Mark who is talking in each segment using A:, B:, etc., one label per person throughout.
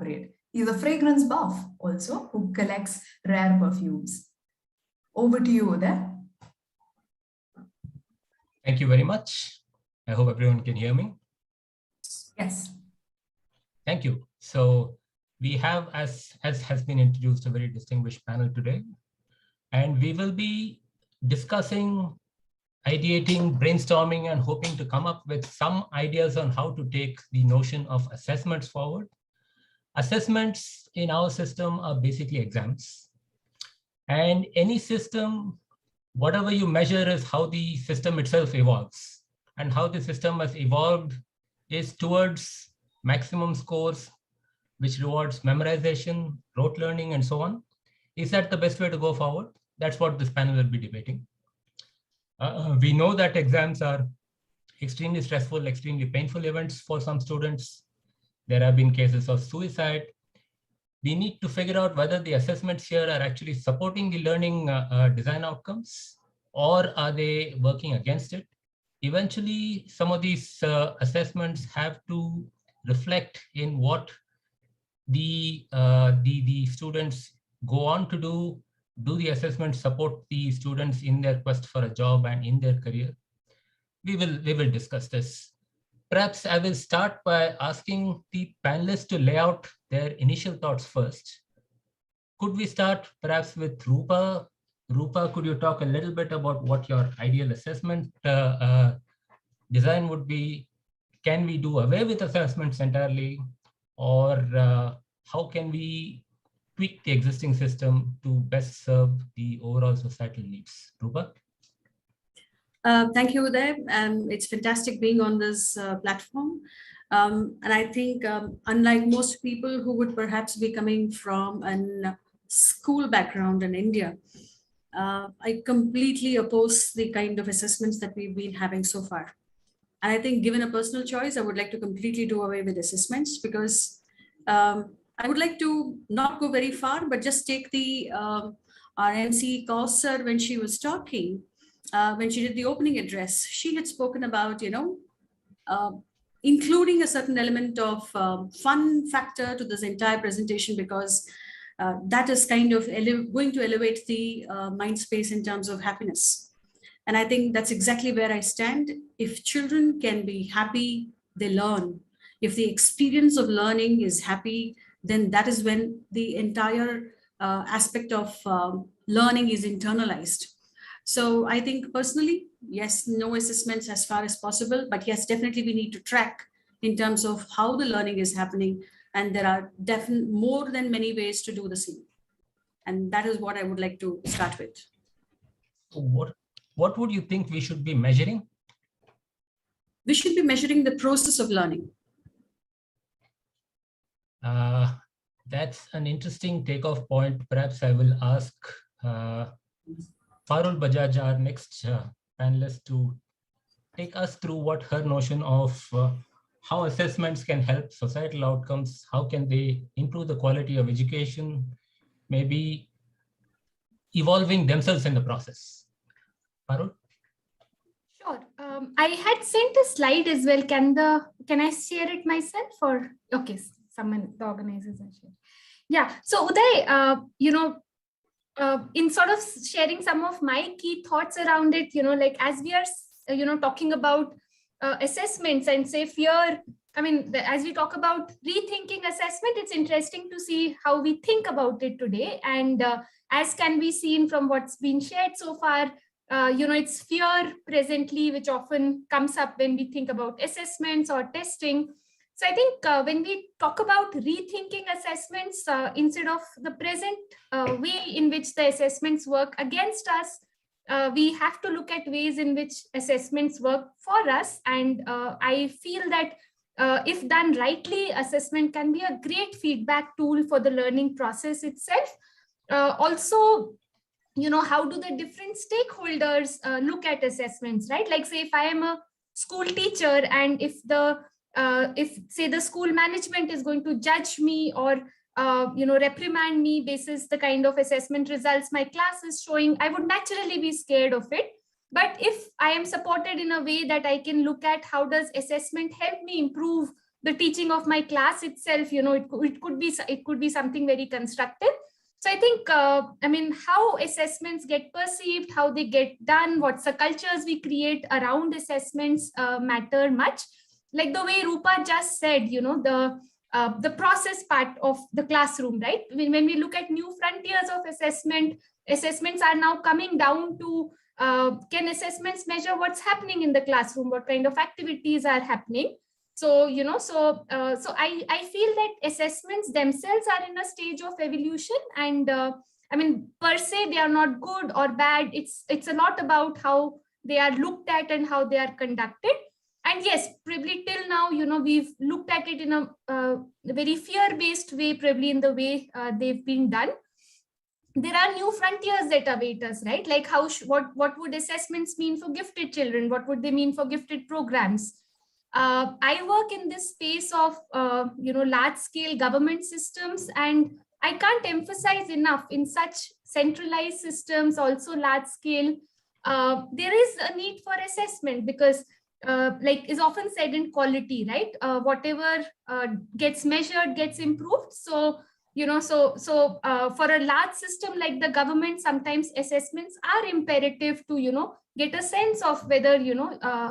A: elaborate. He's a fragrance buff also who collects rare perfumes. Over to you, Uday.
B: Thank you very much. I hope everyone can hear me.
A: Yes.
B: Thank you. So we have, as has been introduced, a very distinguished panel today, and we will be discussing, ideating, brainstorming, and hoping to come up with some ideas on how to take the notion of assessments forward. Assessments in our system are basically exams. And any system, whatever you measure is how the system itself evolves. And how the system has evolved is towards maximum scores, which rewards memorization, rote learning, and so on. Is that the best way to go forward? That's what this panel will be debating. We know that exams are extremely stressful, extremely painful events for some students. There have been cases of suicide. We need to figure out whether the assessments here are actually supporting the learning design outcomes, or are they working against it? Eventually, some of these assessments have to reflect in what the students go on to do. Do the assessments support the students in their quest for a job and in their career? We will discuss this. Perhaps I will start by asking the panelists to lay out their initial thoughts first. Could we start perhaps with Rupa? Rupa, could you talk a little bit about what your ideal assessment design would be? Can we do away with assessments entirely? Or how can we tweak the existing system to best serve the overall societal needs? Rupa?
C: Thank you, Uday. It's fantastic being on this platform. And I think unlike most people who would perhaps be coming from a school background in India, I completely oppose the kind of assessments that we've been having so far. And I think given a personal choice, I would like to completely do away with assessments, because I would like to not go very far, but just take the RMC Kausar when she was talking. When she did the opening address, she had spoken about, including a certain element of fun factor to this entire presentation, because that is kind of going to elevate the mind space in terms of happiness. And I think that's exactly where I stand. If children can be happy, they learn. If the experience of learning is happy, then that is when the entire aspect of learning is internalized. So I think personally, yes, no assessments as far as possible, but yes, definitely we need to track in terms of how the learning is happening. And there are definitely more than many ways to do the same. And that is what I would like to start with.
B: What would you think we should be measuring?
C: We should be measuring the process of learning.
B: That's an interesting takeoff point. Perhaps I will ask Parul Bajaj, our next panelist, to take us through what her notion of how assessments can help societal outcomes, how can they improve the quality of education, maybe evolving themselves in the process. Parul?
D: Sure. I had sent a slide as well. Can I share it myself, or okay, someone, the organizers are sharing. Yeah. So Uday, in sort of sharing some of my key thoughts around it, like as we are, talking about assessments and say fear. I mean, as we talk about rethinking assessment, it's interesting to see how we think about it today. And as can be seen from what's been shared so far, it's fear presently, which often comes up when we think about assessments or testing. So I think when we talk about rethinking assessments, instead of the present way in which the assessments work against us, we have to look at ways in which assessments work for us. And I feel that if done rightly, assessment can be a great feedback tool for the learning process itself. Also, how do the different stakeholders look at assessments, right? Like say, if I am a school teacher and if say the school management is going to judge me or reprimand me basis the kind of assessment results my class is showing, I would naturally be scared of it. But if I am supported in a way that I can look at how does assessment help me improve the teaching of my class itself, it could be something very constructive. So I think, how assessments get perceived, how they get done, what's the cultures we create around assessments matter much. Like the way Rupa just said, the process part of the classroom, right? When we look at new frontiers of assessments are now coming down to, can assessments measure what's happening in the classroom, what kind of activities are happening? So, I feel that assessments themselves are in a stage of evolution, and per se, they are not good or bad. It's a lot about how they are looked at and how they are conducted. And yes, probably till now, we've looked at it in a very fear-based way, probably in the way they've been done. There are new frontiers that await us, right? Like what would assessments mean for gifted children? What would they mean for gifted programs? I work in this space of, large-scale government systems, and I can't emphasize enough, in such centralized systems, also large-scale, there is a need for assessment, because like is often said in quality, right? Whatever gets measured gets improved. So, for a large system like the government, sometimes assessments are imperative to, get a sense of whether,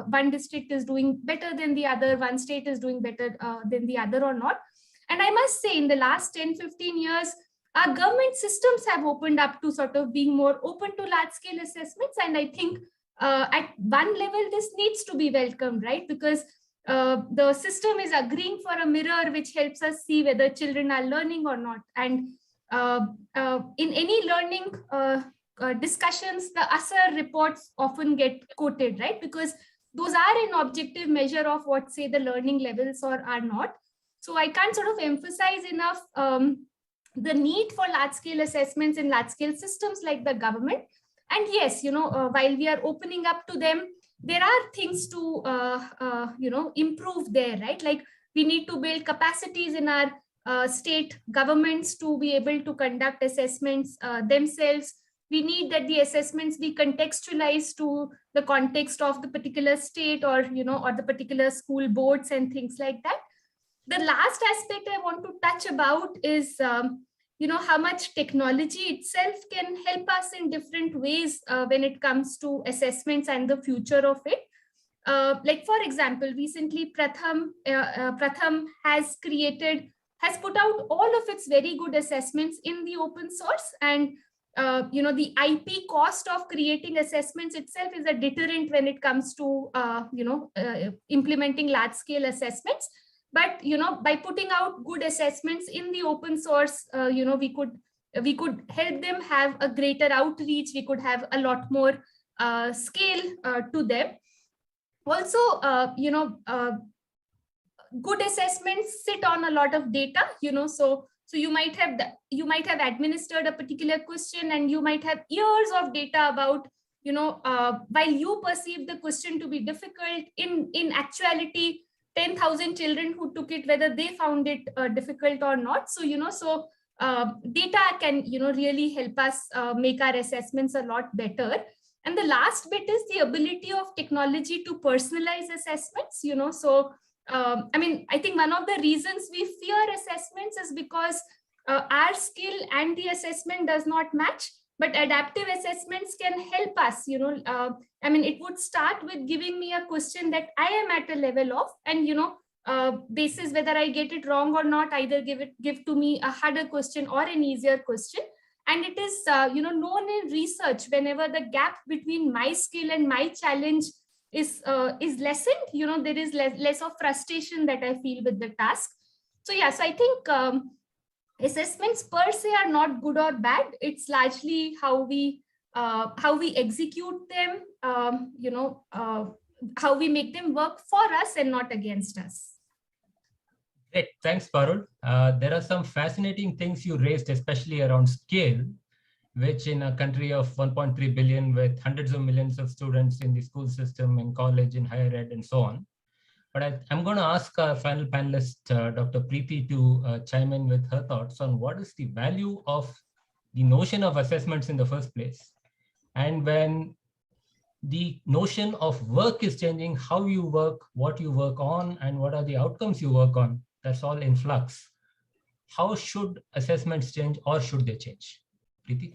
D: one district is doing better than the other, one state is doing better than the other or not. And I must say, in the last 10-15 years, our government systems have opened up to sort of being more open to large-scale assessments. And I think at one level, this needs to be welcomed, right? Because the system is agreeing for a mirror which helps us see whether children are learning or not. And in any learning discussions, the ASER reports often get quoted, right? Because those are an objective measure of what, say, the learning levels or are not. So I can't sort of emphasize enough the need for large-scale assessments in large-scale systems like the government. And yes, while we are opening up to them, there are things to, improve there, right? Like we need to build capacities in our state governments to be able to conduct assessments themselves. We need that the assessments be contextualized to the context of the particular state or, or the particular school boards and things like that. The last aspect I want to touch about is, how much technology itself can help us in different ways when it comes to assessments and the future of it. Like, for example, recently Pratham has put out all of its very good assessments in the open source. And, the IP cost of creating assessments itself is a deterrent when it comes to, implementing large scale assessments. But, by putting out good assessments in the open source, we could help them have a greater outreach. We could have a lot more scale to them. Also, good assessments sit on a lot of data, so you might have administered a particular question, and you might have years of data about, while you perceive the question to be difficult, in actuality, 10,000 children who took it, whether they found it difficult or not. So, data can, really help us make our assessments a lot better. And the last bit is the ability of technology to personalize assessments, So, I think one of the reasons we fear assessments is because our skill and the assessment does not match. But adaptive assessments can help us, it would start with giving me a question that I am at a level of, and, basis whether I get it wrong or not, either give to me a harder question or an easier question. And it is, known in research, whenever the gap between my skill and my challenge is lessened, there is less of frustration that I feel with the task. So yeah, so I think assessments per se are not good or bad. It's largely how we execute them, how we make them work for us and not against us.
B: Great, thanks, Parul. There are some fascinating things you raised, especially around scale, which in a country of 1.3 billion with hundreds of millions of students in the school system, in college, in higher ed, and so on. But I'm going to ask our final panelist, Dr. Preeti, to chime in with her thoughts on what is the value of the notion of assessments in the first place. And when the notion of work is changing, how you work, what you work on, and what are the outcomes you work on. That's all in flux. How should assessments change, or should they change? Preeti?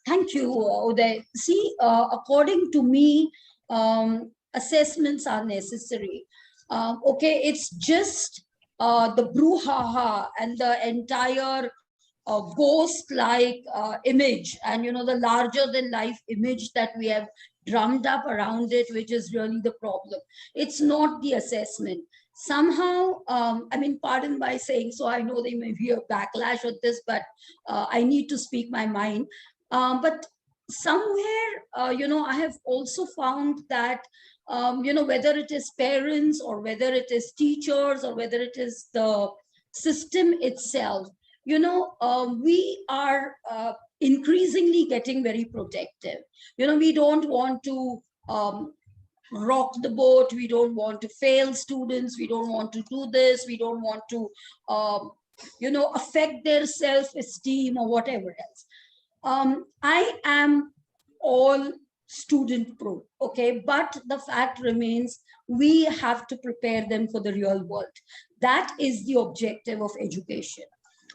E: Thank you, Uday. See, according to me, assessments are necessary. Okay, it's just the brouhaha and the entire ghost-like image, and the larger-than-life image that we have drummed up around it, which is really the problem. It's not the assessment. Somehow, I mean, pardon my saying so, I know there may be a backlash on this, but I need to speak my mind. But somewhere, I have also found that, whether it is parents or whether it is teachers or whether it is the system itself, we are increasingly getting very protective. We don't want to rock the boat. We don't want to fail students. We don't want to do this. We don't want to, affect their self-esteem or whatever else. I am all student pro, okay? But the fact remains, we have to prepare them for the real world. That is the objective of education.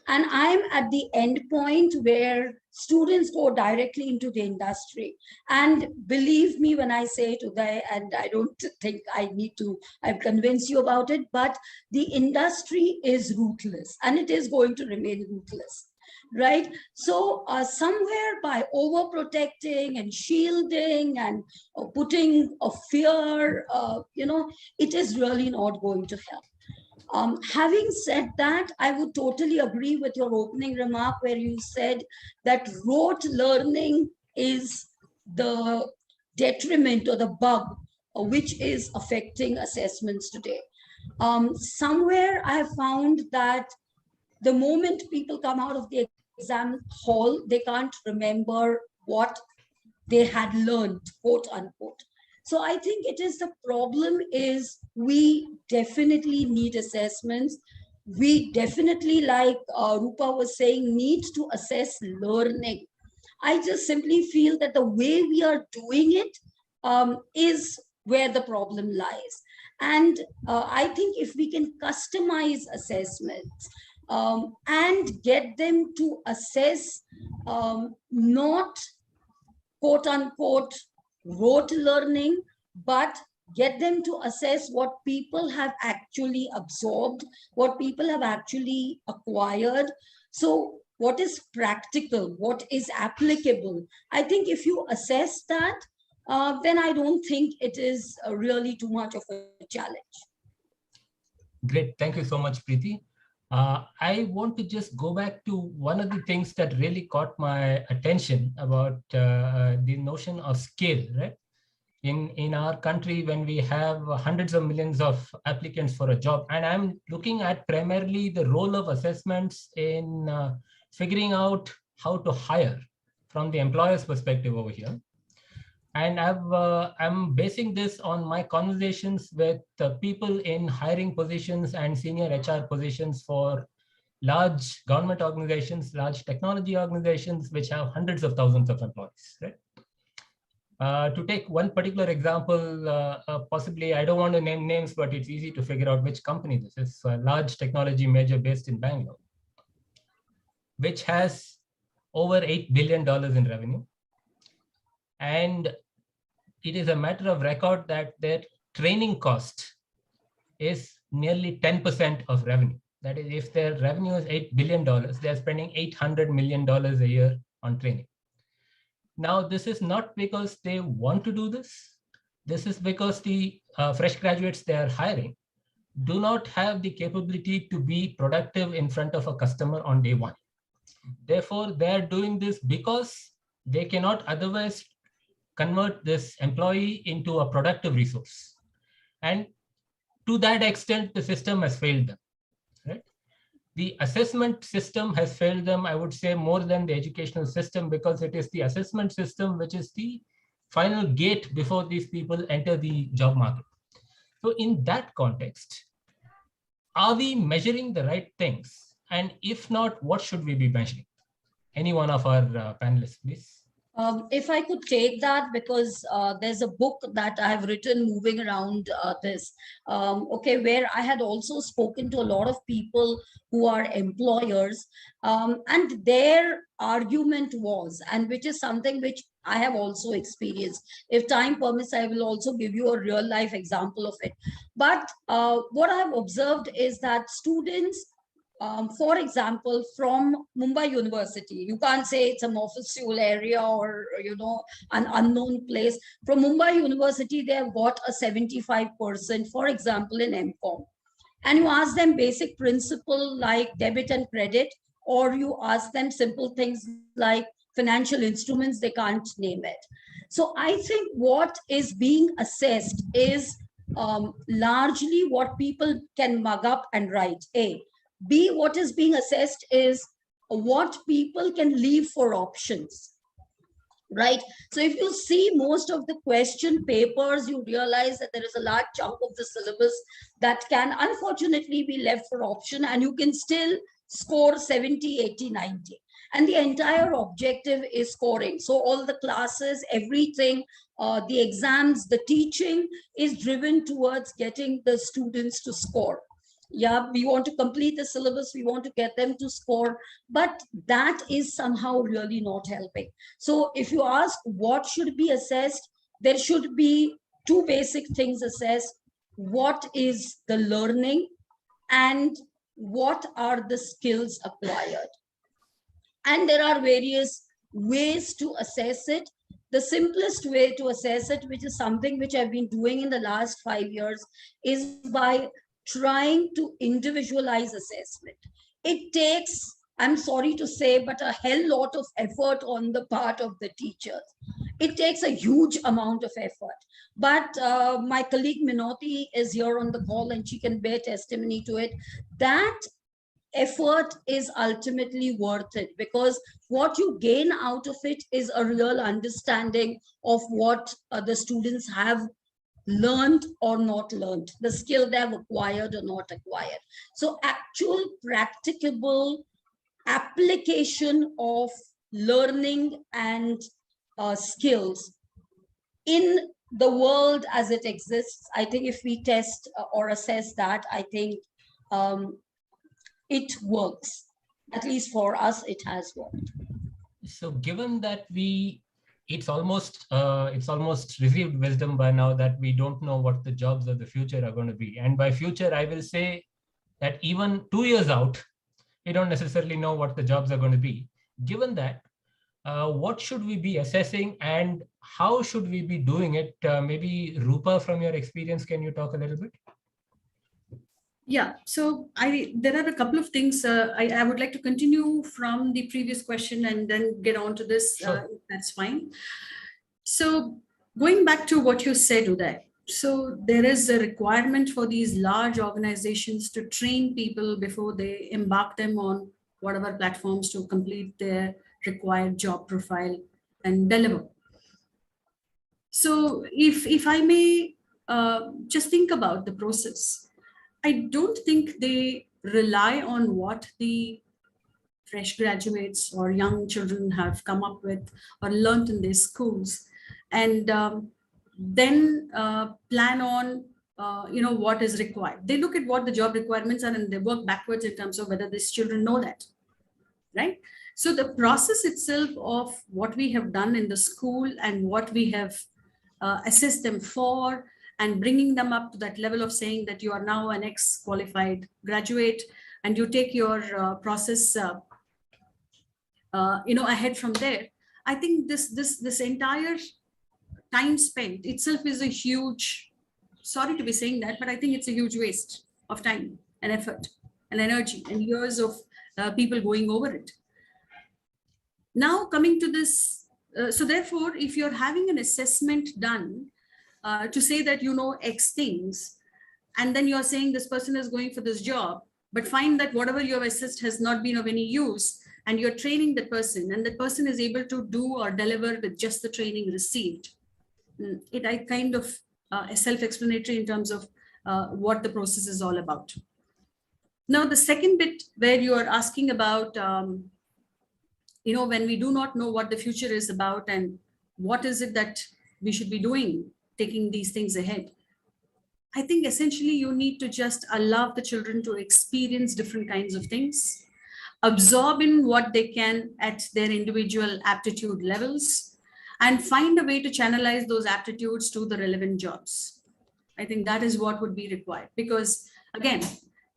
E: And I'm at the end point where students go directly into the industry. And believe me when I say today, and I don't think I've convinced you about it, but the industry is ruthless and it is going to remain ruthless. Right? So somewhere by overprotecting and shielding and putting a fear, it is really not going to help. Having said that, I would totally agree with your opening remark where you said that rote learning is the detriment or the bug which is affecting assessments today. Somewhere I have found that the moment people come out of the exam hall, they can't remember what they had learned, quote unquote. So I think it is the problem is we definitely need assessments. We definitely, like Rupa was saying, need to assess learning. I just simply feel that the way we are doing it is where the problem lies. And I think if we can customize assessments and get them to assess not quote unquote rote learning, but get them to assess what people have actually absorbed, what people have actually acquired. So what is practical, what is applicable? I think if you assess that, then I don't think it is really too much of a challenge.
B: Great. Thank you so much, Preeti. I want to just go back to one of the things that really caught my attention about the notion of scale, right? In our country, when we have hundreds of millions of applicants for a job, and I'm looking at primarily the role of assessments in figuring out how to hire from the employer's perspective over here. And I'm basing this on my conversations with people in hiring positions and senior HR positions for large government organizations, large technology organizations, which have hundreds of thousands of employees, right? To take one particular example, possibly, I don't want to name names, but it's easy to figure out which company this is. A large technology major based in Bangalore, which has over $8 billion in revenue. And it is a matter of record that their training cost is nearly 10% of revenue. That is, if their revenue is $8 billion, they're spending $800 million a year on training. Now, this is not because they want to do this. This is because the fresh graduates they are hiring do not have the capability to be productive in front of a customer on day one. Therefore, they're doing this because they cannot otherwise convert this employee into a productive resource. And to that extent, the system has failed them, right? The assessment system has failed them, I would say, more than the educational system, because it is the assessment system which is the final gate before these people enter the job market. So in that context, are we measuring the right things? And if not, what should we be measuring? Any one of our panelists, please.
E: If I could take that, because there's a book that I have written moving around this, okay, where I had also spoken to a lot of people who are employers, and their argument was, and which is something which I have also experienced. If time permits, I will also give you a real life example of it. But what I have observed is that students, for example, from Mumbai University, you can't say it's a Mofussil area or, you know, an unknown place. From Mumbai University, they have got a 75%, for example, in MCOM. And you ask them basic principle like debit and credit, or you ask them simple things like financial instruments, they can't name it. So I think what is being assessed is largely what people can mug up and write. A. B, what is being assessed is what people can leave for options, right? So if you see most of the question papers, you realize that there is a large chunk of the syllabus that can unfortunately be left for option, and you can still score 70, 80, 90. And the entire objective is scoring. So all the classes, everything, the exams, the teaching is driven towards getting the students to score. Yeah, we want to complete the syllabus, we want to get them to score, but that is somehow really not helping. So if you ask what should be assessed, there should be two basic things assessed. What is the learning and what are the skills acquired? And there are various ways to assess it. The simplest way to assess it, which is something which I've been doing in the last 5 years, is by trying to individualize assessment. It takes, I'm sorry to say, but a hell lot of effort on the part of the teachers. It takes a huge amount of effort. But my colleague Minoti is here on the call and she can bear testimony to it. That effort is ultimately worth it, because what you gain out of it is a real understanding of what the students have learned or not learned, the skill they have acquired or not acquired. So actual practicable application of learning and skills in the world as it exists, I think if we test or assess that, I think it works. At least for us, it has worked.
B: So given that it's almost received wisdom by now that we don't know what the jobs of the future are going to be. And by future, I will say that even 2 years out, we don't necessarily know what the jobs are going to be. Given that, what should we be assessing and how should we be doing it? Maybe Rupa, from your experience, can you talk a little bit?
C: Yeah, so there are a couple of things I would like to continue from the previous question and then get on to this.
B: Sure.
C: That's fine. So going back to what you said, Uday, so there is a requirement for these large organizations to train people before they embark them on whatever platforms to complete their required job profile and deliver. So if I may just think about the process, I don't think they rely on what the fresh graduates or young children have come up with or learned in their schools, and then plan on what is required. They look at what the job requirements are and they work backwards in terms of whether these children know that, right? So the process itself of what we have done in the school and what we have assessed them for, and bringing them up to that level of saying that you are now an ex-qualified graduate and you take your process ahead from there. I think this entire time spent itself is a huge, sorry to be saying that, but I think it's a huge waste of time and effort and energy and years of people going over it. Now coming to this, so therefore, if you're having an assessment done to say that you know X things, and then you're saying this person is going for this job, but find that whatever you have assessed has not been of any use, and you're training that person, and that person is able to do or deliver with just the training received, I kind of is self-explanatory in terms of what the process is all about. Now, the second bit where you are asking about when we do not know what the future is about and what is it that we should be doing, taking these things ahead, I think essentially you need to just allow the children to experience different kinds of things, absorb in what they can at their individual aptitude levels, and find a way to channelize those aptitudes to the relevant jobs. I think that is what would be required, because again,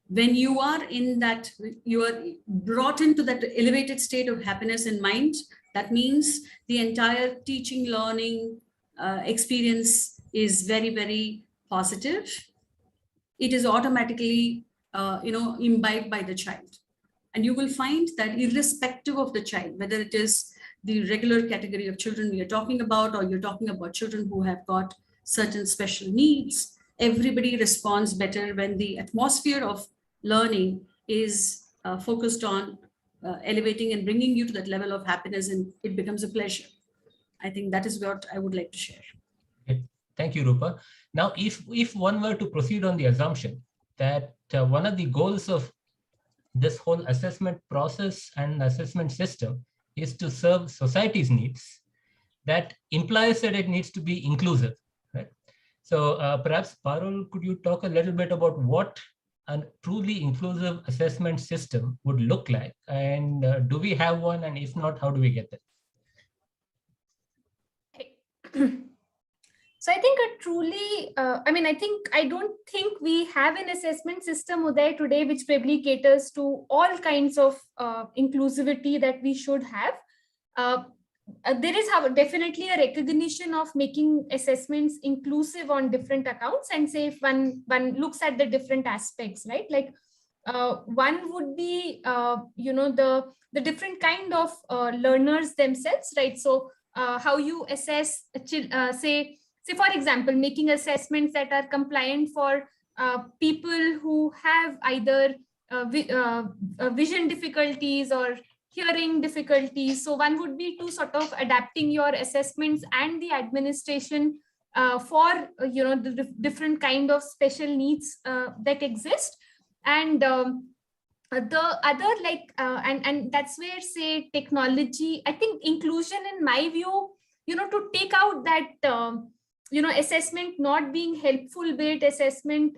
C: when you are in that, you are brought into that elevated state of happiness in mind, that means the entire teaching, learning experience is very, very positive. It is automatically, imbibed by the child. And you will find that irrespective of the child, whether it is the regular category of children we are talking about, or you're talking about children who have got certain special needs, everybody responds better when the atmosphere of learning is focused on elevating and bringing you to that level of happiness, and it becomes a pleasure. I think that is what I would like to share.
B: Thank you, Rupa. Now, if one were to proceed on the assumption that one of the goals of this whole assessment process and assessment system is to serve society's needs, that implies that it needs to be inclusive, right? So perhaps, Parul, could you talk a little bit about what a truly inclusive assessment system would look like? And do we have one? And if not, how do we get there?
D: So I think a truly, I don't think we have an assessment system, Uday, today, which probably caters to all kinds of inclusivity that we should have. There is definitely a recognition of making assessments inclusive on different accounts, and say if one looks at the different aspects, right? Like one would be, the different kind of learners themselves, right? So how you assess, say for example, making assessments that are compliant for people who have either vision difficulties or hearing difficulties. So one would be to sort of adapting your assessments and the administration for the different kind of special needs that exist. And the other, and that's where, say, technology, I think inclusion, in my view, to take out that assessment not being helpful bit, assessment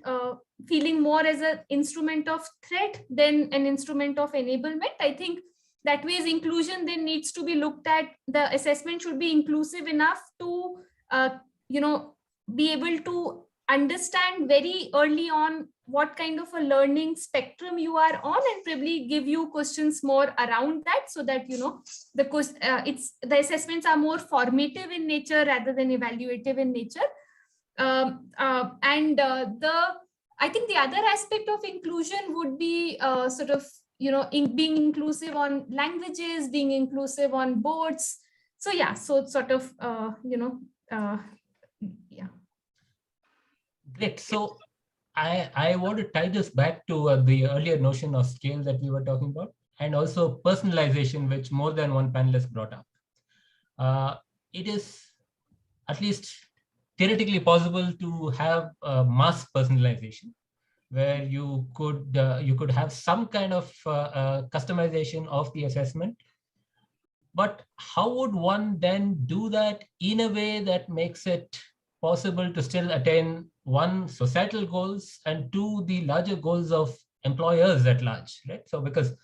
D: feeling more as an instrument of threat than an instrument of enablement. I think that way is inclusion then needs to be looked at. The assessment should be inclusive enough to be able to understand very early on what kind of a learning spectrum you are on, and probably give you questions more around that, so that the assessments are more formative in nature rather than evaluative in nature. I think the other aspect of inclusion would be being inclusive on languages, being inclusive on boards. So yeah, so it's sort of yeah.
B: Great. So I want to tie this back to the earlier notion of scale that we were talking about, and also personalization, which more than one panelist brought up. It is at least theoretically possible to have mass personalization, where you could have some kind of customization of the assessment. But how would one then do that in a way that makes it possible to still attain, one, societal goals, and two, the larger goals of employers at large, right? So because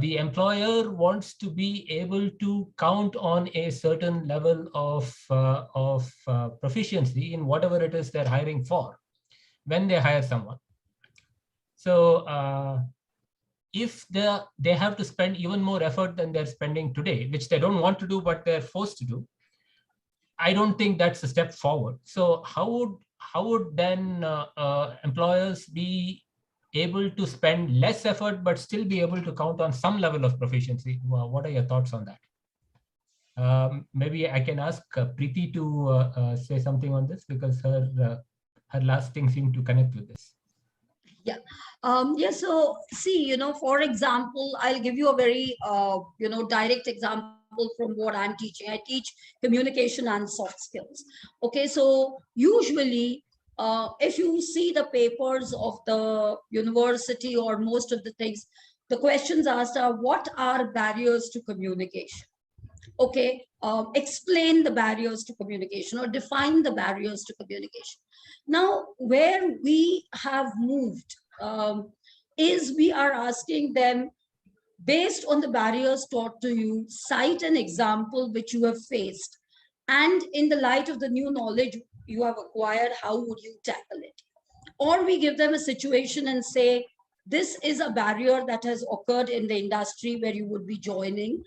B: the employer wants to be able to count on a certain level of proficiency in whatever it is they're hiring for when they hire someone. So if they have to spend even more effort than they're spending today, which they don't want to do, but they're forced to do, I don't think that's a step forward. So how would then employers be able to spend less effort, but still be able to count on some level of proficiency? Well, what are your thoughts on that? Maybe I can ask Preeti to say something on this, because her last thing seemed to connect with this.
E: Yeah. So see, for example, I'll give you a very, direct example from what I'm teaching. I teach communication and soft skills. Okay. So usually, if you see the papers of the university or most of the things, the questions asked are, what are barriers to communication? Okay, explain the barriers to communication or define the barriers to communication. Now, where we have moved is we are asking them, based on the barriers taught to you, cite an example which you have faced. And in the light of the new knowledge you have acquired, how would you tackle it? Or we give them a situation and say, this is a barrier that has occurred in the industry where you would be joining.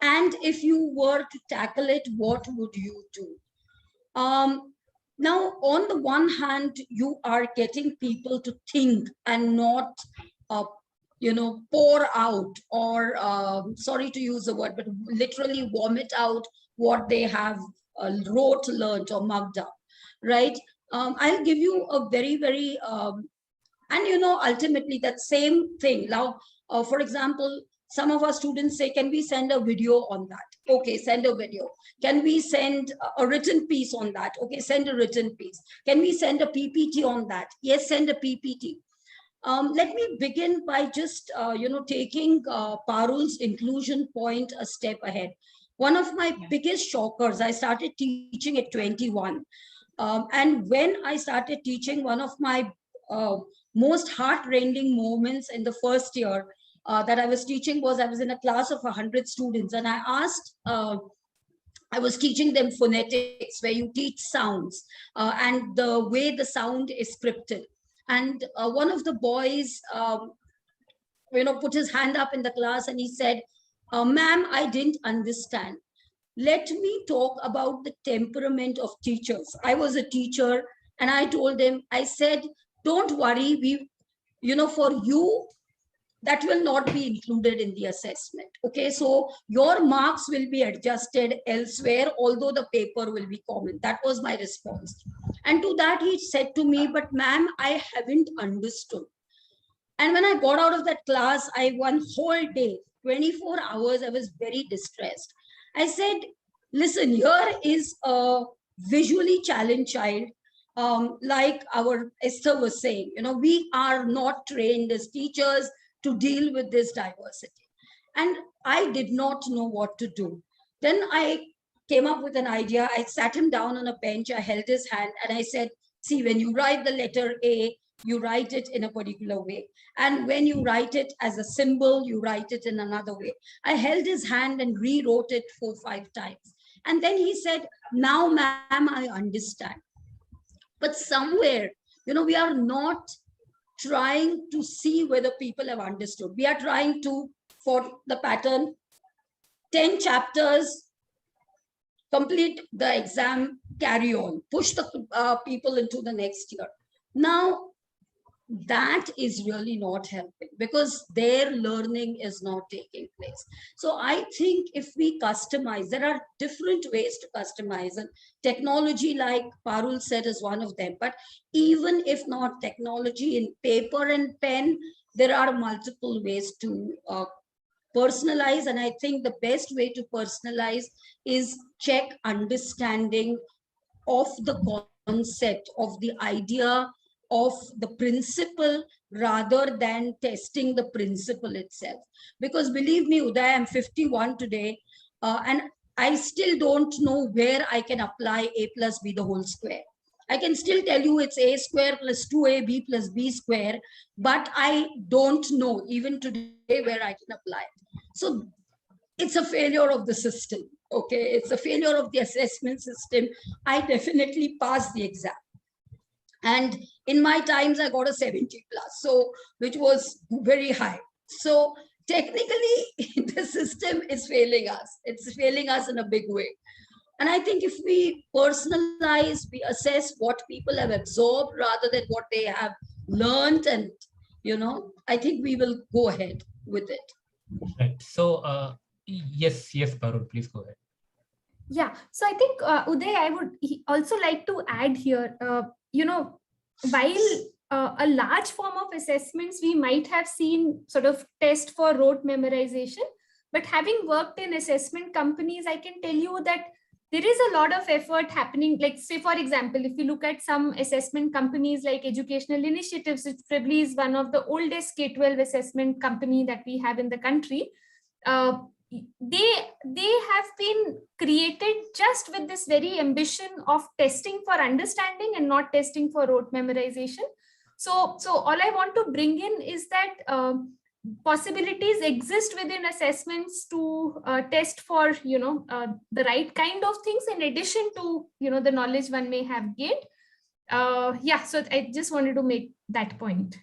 E: And if you were to tackle it, what would you do? Now, on the one hand, you are getting people to think and not, pour out or, sorry to use the word, but literally vomit out what they have rote, learned, or mugged up, right? I'll give you a very, and ultimately that same thing. Now, for example, some of our students say, can we send a video on that? Okay, send a video. Can we send a written piece on that? Okay, send a written piece. Can we send a PPT on that? Yes, send a PPT. Let me begin by just, taking Parul's inclusion point a step ahead. One of my biggest shockers, I started teaching at 21. And when I started teaching, one of my most heart-rending moments in the first year that I was teaching was, I was in a class of 100 students, and I asked, I was teaching them phonetics, where you teach sounds and the way the sound is scripted. And one of the boys, put his hand up in the class and he said, ma'am, I didn't understand. Let me talk about the temperament of teachers. I was a teacher, and I told them, I said, don't worry, for you, that will not be included in the assessment. Okay, so your marks will be adjusted elsewhere, although the paper will be common. That was my response. And to that, he said to me, but ma'am, I haven't understood. And when I got out of that class, one whole day, 24 hours, I was very distressed. I said, listen, here is a visually challenged child. Like our Esther was saying, we are not trained as teachers to deal with this diversity. And I did not know what to do. Then I came up with an idea. I sat him down on a bench, I held his hand, and I said, see, when you write the letter A, you write it in a particular way. And when you write it as a symbol, you write it in another way. I held his hand and rewrote it 4 or 5 times. And then he said, now, ma'am, I understand. But somewhere, we are not trying to see whether people have understood. We are trying to, for the pattern, 10 chapters, complete the exam, carry on, push the people into the next year. Now, that is really not helping, because their learning is not taking place. So I think if we customize, there are different ways to customize, and technology, like Parul said, is one of them. But even if not technology, in paper and pen, there are multiple ways to personalize. And I think the best way to personalize is check understanding of the concept, of the idea, of the principle, rather than testing the principle itself. Because believe me, Uday, I'm 51 today, and I still don't know where I can apply A plus B the whole square. I can still tell you it's A square plus 2AB plus B square, but I don't know even today where I can apply it. So it's a failure of the system. Okay, it's a failure of the assessment system. I definitely passed the exam. And in my times, I got a 70 plus, so which was very high. So technically, the system is failing us. It's failing us in a big way. And I think if we personalize, we assess what people have absorbed rather than what they have learned, and I think we will go ahead with it.
B: Right. So yes, Parul, please go ahead.
D: Yeah. So I think Uday, I would also like to add here. While a large form of assessments we might have seen sort of test for rote memorization, but having worked in assessment companies, I can tell you that there is a lot of effort happening. Like, say, for example, if you look at some assessment companies like Educational Initiatives, which probably is one of the oldest K-12 assessment company that we have in the country, they have been created just with this very ambition of testing for understanding and not testing for rote memorization. So all I want to bring in is that possibilities exist within assessments to test for the right kind of things in addition to the knowledge one may have gained. Yeah, so I just wanted to make that point.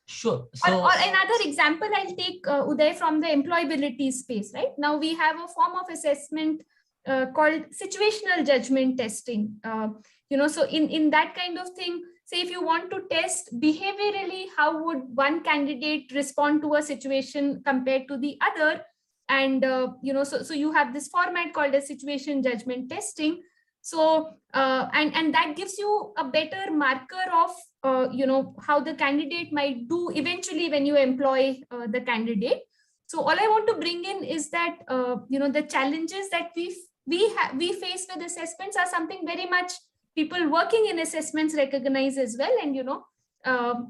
B: Sure. So,
D: or another example I'll take, Uday, from the employability space. Right now we have a form of assessment called situational judgment testing. So in that kind of thing, say if you want to test behaviorally, how would one candidate respond to a situation compared to the other? And, so you have this format called a situation judgment testing. So, and that gives you a better marker of, how the candidate might do eventually when you employ the candidate. So all I want to bring in is that, the challenges that we face with assessments are something very much people working in assessments recognize as well. And,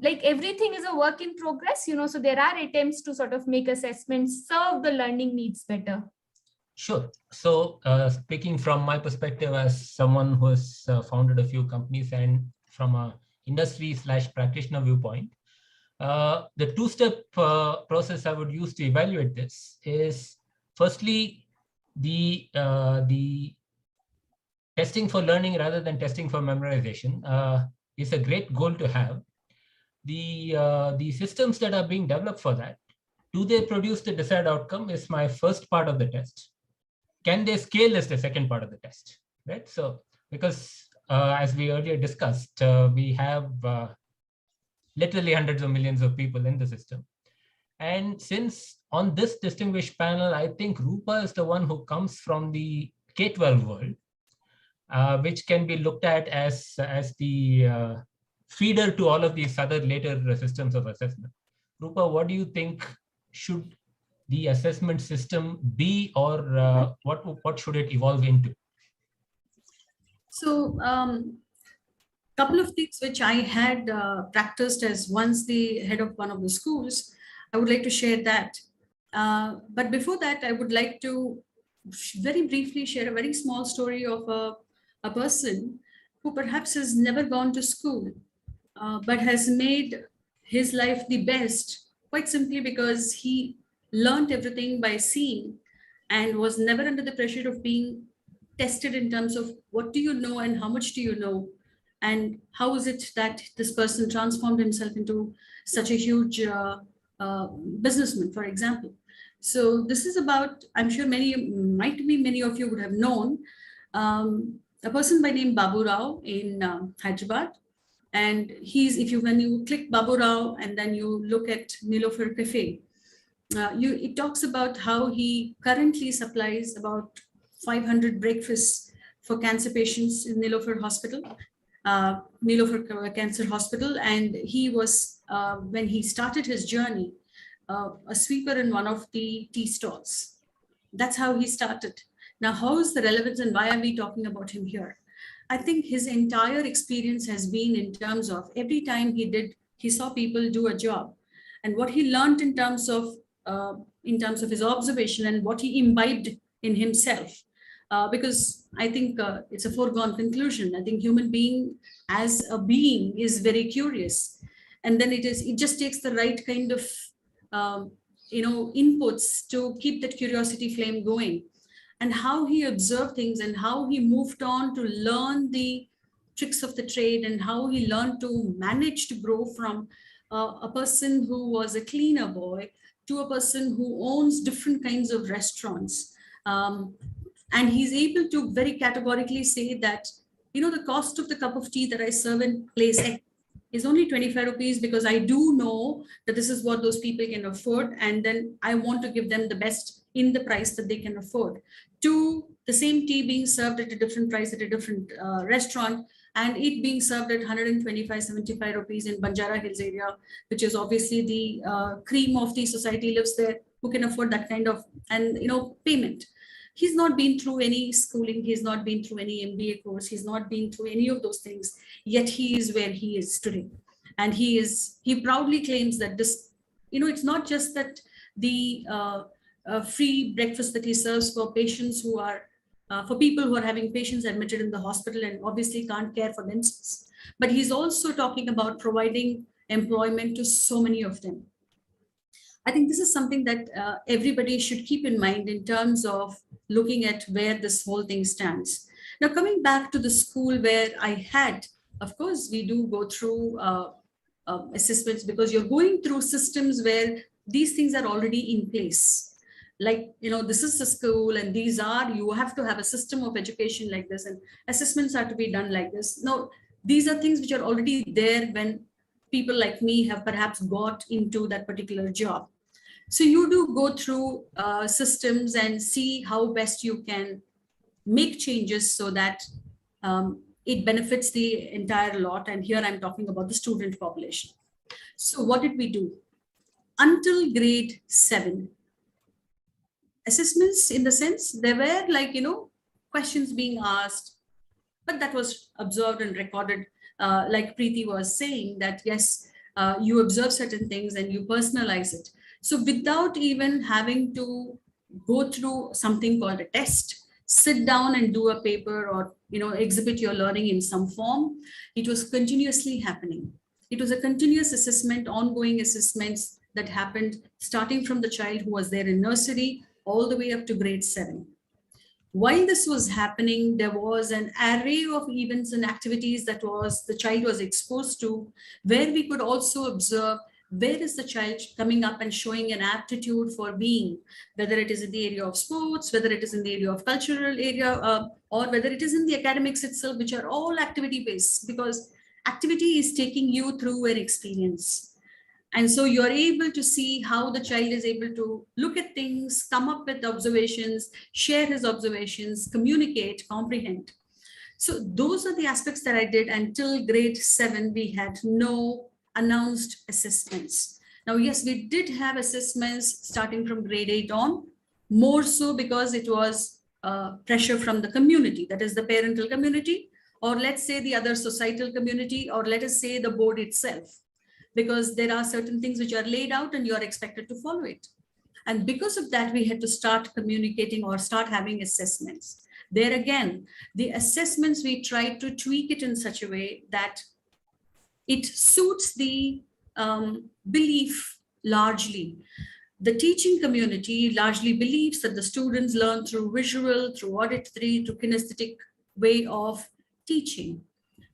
D: like everything is a work in progress, so there are attempts to sort of make assessments serve the learning needs better.
B: Sure. So speaking from my perspective as someone who has founded a few companies and from a industry/practitioner viewpoint, the two-step process I would use to evaluate this is firstly the testing for learning rather than testing for memorization is a great goal to have. The systems that are being developed for that, do they produce the desired outcome is my first part of the test. Can they scale is the second part of the test, right? So because as we earlier discussed, we have literally hundreds of millions of people in the system. And since on this distinguished panel, I think Rupa is the one who comes from the K-12 world, which can be looked at as the feeder to all of these other later systems of assessment. Rupa, what do you think should the assessment system be, or what should it evolve into?
C: So couple of things which I had practiced as once the head of one of the schools, I would like to share that. But before that, I would like to very briefly share a very small story of a person who perhaps has never gone to school, but has made his life the best, quite simply because he learned everything by seeing and was never under the pressure of being tested in terms of what do you know and how much do you know, and how is it that this person transformed himself into such a huge businessman, for example. So this is about, I'm sure many of you would have known, a person by name Babu Rao in Hyderabad. And when you click Babu Rao and then you look at Nilofer Cafe, it talks about how he currently supplies about 500 breakfasts for cancer patients in Nilofer Hospital, Nilofer Cancer Hospital. And he was, when he started his journey, a sweeper in one of the tea stalls. That's how he started. Now, how is the relevance and why are we talking about him here? I think his entire experience has been in terms of every time he saw people do a job, and what he learned in terms of his observation and what he imbibed in himself. Because I think it's a foregone conclusion. I think human being as a being is very curious, and then it just takes the right kind of inputs to keep that curiosity flame going. And how he observed things and how he moved on to learn the tricks of the trade and how he learned to manage to grow from a person who was a cleaner boy to a person who owns different kinds of restaurants. And he's able to very categorically say that, the cost of the cup of tea that I serve in place X is only 25 rupees because I do know that this is what those people can afford. And then I want to give them the best in the price that they can afford, to the same tea being served at a different price at a different restaurant, and it being served at 125, 75 rupees in Banjara Hills area, which is obviously the cream of the society lives there, who can afford that kind of payment. He's not been through any schooling, he's not been through any MBA course, he's not been through any of those things, yet he is where he is today. And he proudly claims that this, it's not just that the free breakfast that he serves for patients who are, for people who are having patients admitted in the hospital and obviously can't care for themselves, but he's also talking about providing employment to so many of them. I think this is something that everybody should keep in mind in terms of looking at where this whole thing stands. Now, coming back to the school where I had, of course, we do go through assessments because you're going through systems where these things are already in place. Like, this is the school and you have to have a system of education like this and assessments are to be done like this. No, these are things which are already there when people like me have perhaps got into that particular job. So you do go through systems and see how best you can make changes so that it benefits the entire lot. And here I'm talking about the student population. So what did we do? Until grade 7, assessments, in the sense, there were like, questions being asked, but that was observed and recorded. Like Preeti was saying that, yes, you observe certain things and you personalize it. So without even having to go through something called a test, sit down and do a paper or, exhibit your learning in some form, it was continuously happening. It was a continuous assessment, ongoing assessments that happened starting from the child who was there in nursery all the way up to grade 7. While this was happening, there was an array of events and activities that the child was exposed to, where we could also observe where is the child coming up and showing an aptitude for being, whether it is in the area of sports, whether it is in the area of cultural area, or whether it is in the academics itself, which are all activity based, because activity is taking you through an experience. And so you're able to see how the child is able to look at things, come up with observations, share his observations, communicate, comprehend. So those are the aspects that I did until grade 7. We had no announced assessments. Now, yes, we did have assessments starting from grade 8 on, more so because it was pressure from the community, that is the parental community, or let's say the other societal community, or let us say the board itself, because there are certain things which are laid out and you are expected to follow it. And because of that, we had to start communicating or start having assessments. There again, the assessments, we tried to tweak it in such a way that it suits the belief largely. The teaching community largely believes that the students learn through visual, through auditory, through kinesthetic way of teaching.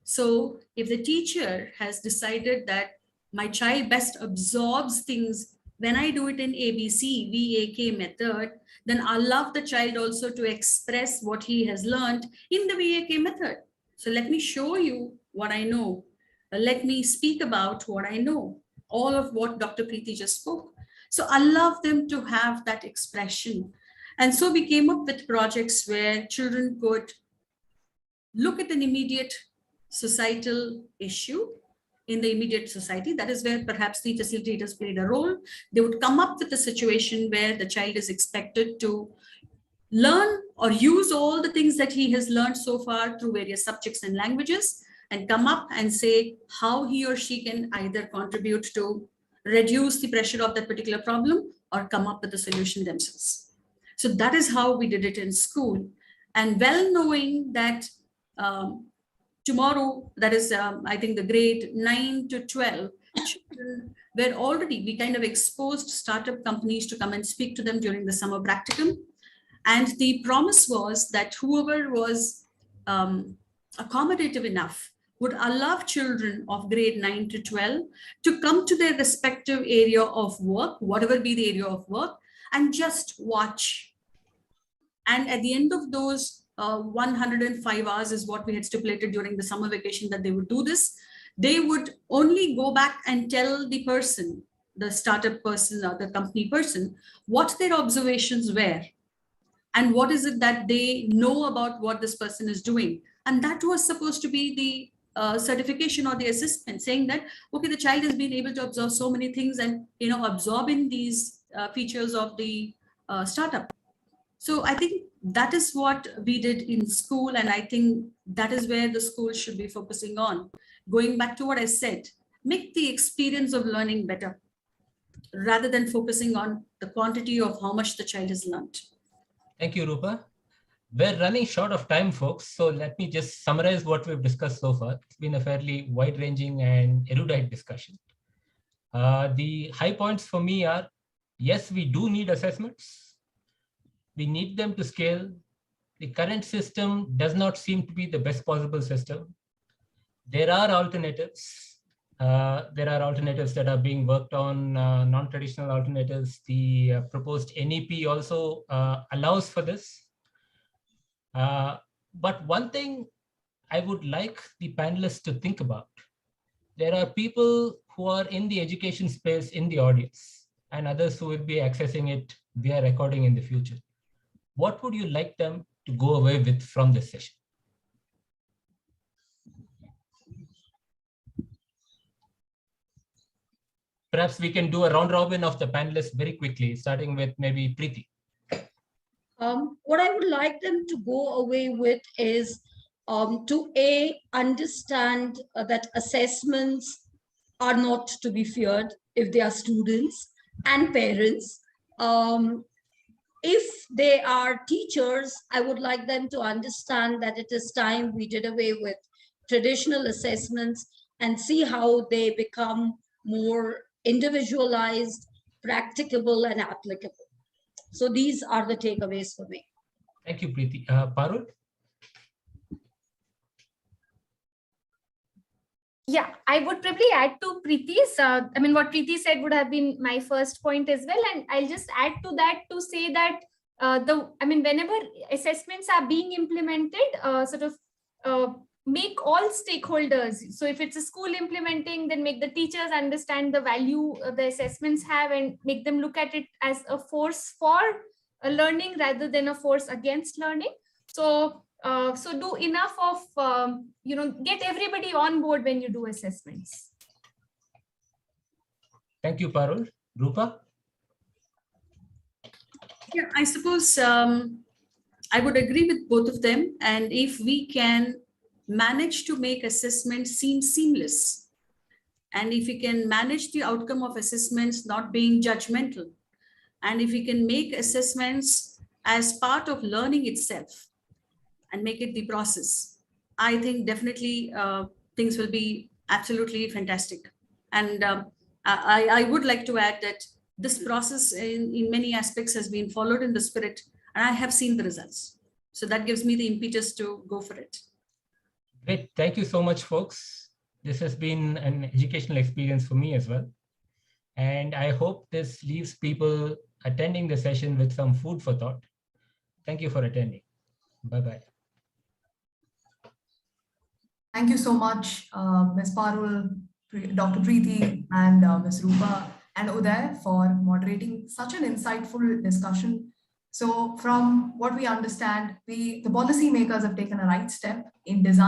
C: So if the teacher has decided that my child best absorbs things when I do it in ABC, VAK method, then I love the child also to express what he has learned in the VAK method. So let me show you what I know. Let me speak about what I know, all of what Dr. Preeti just spoke. So I love them to have that expression. And so we came up with projects where children could look at an immediate societal issue in the immediate society. That is where perhaps the facilitators played a role. They would come up with a situation where the child is expected to learn or use all the things that he has learned so far through various subjects and languages, and come up and say how he or she can either contribute to reduce the pressure of that particular problem or come up with a solution themselves. So that is how we did it in school. And well knowing that tomorrow, that is, I think the grade 9 to 12, children were already, we kind of exposed startup companies to come and speak to them during the summer practicum. And the promise was that whoever was accommodative enough would allow children of grade 9 to 12 to come to their respective area of work, whatever be the area of work, and just watch. And at the end of those 105 hours is what we had stipulated during the summer vacation that they would do this. They would only go back and tell the person, the startup person or the company person, what their observations were and what is it that they know about what this person is doing. And that was supposed to be the certification or the assessment, saying that, okay, the child has been able to observe so many things and, absorbing these features of the startup. So I think that is what we did in school. And I think that is where the school should be focusing on. Going back to what I said, make the experience of learning better rather than focusing on the quantity of how much the child has learned.
B: Thank you, Rupa. We're running short of time, folks. So let me just summarize what we've discussed so far. It's been a fairly wide-ranging and erudite discussion. The high points for me are, yes, we do need assessments. We need them to scale. The current system does not seem to be the best possible system. There are alternatives. There are alternatives that are being worked on, non-traditional alternatives. The proposed NEP also allows for this. But one thing I would like the panelists to think about, there are people who are in the education space in the audience and others who will be accessing it via recording in the future. What would you like them to go away with from this session? Perhaps we can do a round robin of the panelists very quickly, starting with maybe Preeti.
E: What I would like them to go away with is to understand that assessments are not to be feared if they are students and parents. If they are teachers, I would like them to understand that it is time we did away with traditional assessments and see how they become more individualized, practicable, and applicable. So these are the takeaways for me.
B: Thank you, Preeti. Parul?
D: Yeah, I would probably add to Preeti's. What Preeti said would have been my first point as well. And I'll just add to that to say that whenever assessments are being implemented, make all stakeholders. So if it's a school implementing, then make the teachers understand the value the assessments have and make them look at it as a force for learning rather than a force against learning. So do enough of, get everybody on board when you do assessments.
B: Thank you, Parul. Rupa?
C: Yeah, I suppose I would agree with both of them. And if we can manage to make assessment seem seamless, and if we can manage the outcome of assessments not being judgmental, and if we can make assessments as part of learning itself and make it the process, I think definitely things will be absolutely fantastic. And I would like to add that this process in many aspects has been followed in the spirit, and I have seen the results. So that gives me the impetus to go for it.
B: Great. Thank you so much, folks. This has been an educational experience for me as well. And I hope this leaves people attending the session with some food for thought. Thank you for attending. Bye-bye.
A: Thank you so much, Ms. Parul, Dr. Preeti, and Ms. Rupa and Uday for moderating such an insightful discussion. So from what we understand, the policy makers have taken a right step in design